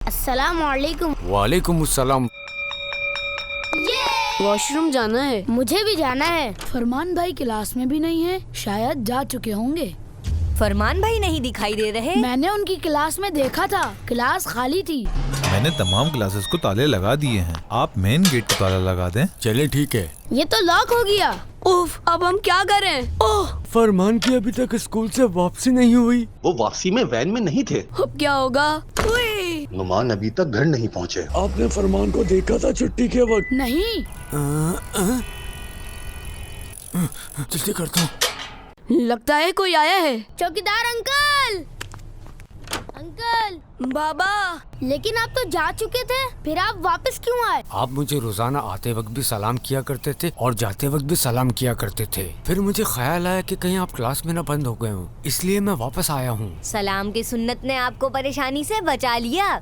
अस्सलाम वालेकुम। वालेकुम अस्सलाम। वॉशरूम जाना है। मुझे भी जाना है। फरमान भाई क्लास में भी नहीं है, शायद जा चुके होंगे। फरमान भाई नहीं दिखाई दे रहे। मैंने उनकी क्लास में देखा था, क्लास खाली थी। मैंने तमाम क्लासेस को ताले लगा दिए हैं, आप मेन गेट को ताला लगा दें। चले ठीक है। ये तो लॉक हो गया। उफ, अब हम क्या करें? ओह, फरमान की अभी तक स्कूल से वापसी नहीं हुई। वो वापसी में वैन में नहीं थे। अब क्या होगा? उई, नुमान अभी तक घर नहीं पहुँचे। आपने फरमान को देखा था छुट्टी के वक्त? नहीं। जल्दी करता हूँ। लगता है कोई आया है। चौकीदार अंकल, अंकल। बाबा, लेकिन आप तो जा चुके थे, फिर आप वापस क्यों आए? आप मुझे रोजाना आते वक्त भी सलाम किया करते थे और जाते वक्त भी सलाम किया करते थे। फिर मुझे ख्याल आया कि कहीं आप क्लास में न बंद हो गए हो, इसलिए मैं वापस आया हूँ। सलाम की सुन्नत ने आपको परेशानी से बचा लिया।